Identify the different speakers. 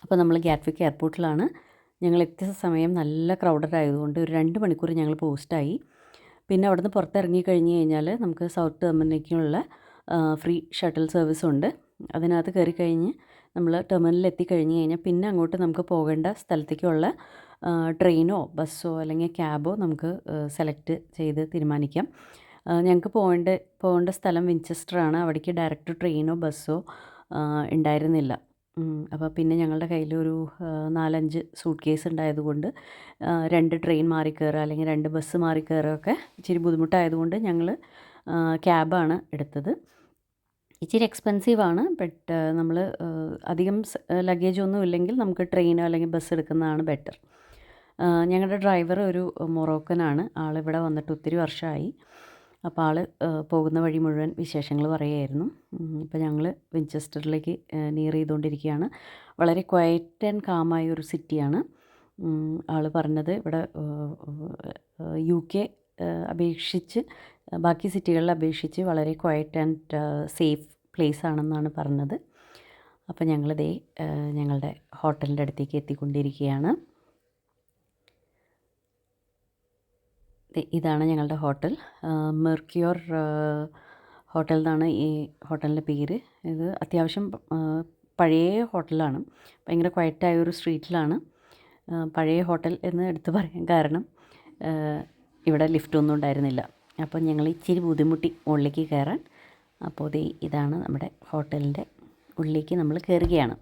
Speaker 1: അപ്പോൾ നമ്മൾ ഗാറ്റ്വിക്ക് എയർപോർട്ടിലാണ്. ഞങ്ങൾ എത്തിയ സമയം നല്ല ക്രൗഡഡ് ആയതുകൊണ്ട് ഒരു 2 മണിക്കൂർ ഞങ്ങൾ പോസ്റ്റായി. പിന്നെ അവിടുന്ന് പുറത്തിറങ്ങി കഴിഞ്ഞ് കഴിഞ്ഞാൽ നമുക്ക് സൗത്ത് ടെർമിനലിലേക്കുള്ള ഫ്രീ ഷട്ടിൽ സർവീസുണ്ട്. അതിനകത്ത് കയറി കഴിഞ്ഞ് നമ്മൾ ടെർമിനലിൽ എത്തിക്കഴിഞ്ഞ് കഴിഞ്ഞാൽ പിന്നെ അങ്ങോട്ട് നമുക്ക് പോകേണ്ട സ്ഥലത്തേക്കുള്ള ട്രെയിനോ ബസ്സോ അല്ലെങ്കിൽ ക്യാബോ നമുക്ക് സെലക്ട് ചെയ്ത് തീരുമാനിക്കാം. ഞങ്ങൾക്ക് പോകേണ്ട സ്ഥലം വിൻചെസ്റ്ററാണ്. അവിടേക്ക് ഡയറക്റ്റ് ട്രെയിനോ ബസ്സോ ഉണ്ടായിരുന്നില്ല. അപ്പോൾ പിന്നെ ഞങ്ങളുടെ കയ്യിലൊരു 4-5 സൂട്ട് കേസ് ഉണ്ടായതുകൊണ്ട് 2 ട്രെയിൻ മാറി കയറുക അല്ലെങ്കിൽ 2 ബസ് മാറി കയറുകയൊക്കെ ഇച്ചിരി ബുദ്ധിമുട്ടായതുകൊണ്ട് ഞങ്ങൾ ക്യാബാണ് എടുത്തത്. ഇച്ചിരി എക്സ്പെൻസീവാണ്. ബട്ട് നമ്മൾ അധികം ലഗേജൊന്നും ഇല്ലെങ്കിൽ നമുക്ക് ട്രെയിനോ അല്ലെങ്കിൽ ബസ് എടുക്കുന്നതാണ് ബെറ്റർ. ഞങ്ങളുടെ ഡ്രൈവർ ഒരു മൊറോക്കനാണ്. ആളിവിടെ വന്നിട്ട് ഒത്തിരി വർഷമായി. അപ്പോൾ ആൾ പോകുന്ന വഴി മുഴുവൻ വിശേഷങ്ങൾ പറയുമായിരുന്നു. ഇപ്പോൾ ഞങ്ങൾ വിൻചെസ്റ്ററിലേക്ക് നിയർ ചെയ്തുകൊണ്ടിരിക്കുകയാണ്. വളരെ ക്വയറ്റ് ആൻഡ് കാമായ ഒരു സിറ്റിയാണ്. ആൾ പറഞ്ഞത് ഇവിടെ UK അപേക്ഷിച്ച് ബാക്കി സിറ്റികളിൽ അപേക്ഷിച്ച് വളരെ ക്വയറ്റ് ആൻഡ് സേഫ് പ്ലേസ് ആണെന്നാണ് പറഞ്ഞത്. അപ്പോൾ ഞങ്ങളിതേ ഞങ്ങളുടെ ഹോട്ടലിൻ്റെ അടുത്തേക്ക് എത്തിക്കൊണ്ടിരിക്കുകയാണ്. ഇതാണ് ഞങ്ങളുടെ ഹോട്ടൽ. മെർക്യൂർ ഹോട്ടൽ എന്നാണ് ഈ ഹോട്ടലിൻ്റെ പേര്. ഇത് അത്യാവശ്യം പഴയ ഹോട്ടലാണ്. ഭയങ്കര ക്വയറ്റായ ഒരു സ്ട്രീറ്റിലാണ്. പഴയ ഹോട്ടൽ എന്ന് എടുത്ത് പറയാൻ കാരണം ഇവിടെ ലിഫ്റ്റൊന്നും ഉണ്ടായിരുന്നില്ല. അപ്പോൾ ഞങ്ങൾ ഇച്ചിരി ബുദ്ധിമുട്ടി മുകളിലേക്ക് കയറാൻ. അപ്പോൾ ഇതാണ് നമ്മുടെ ഹോട്ടലിൻ്റെ ഉള്ളിലേക്ക് നമ്മൾ കയറുകയാണ്.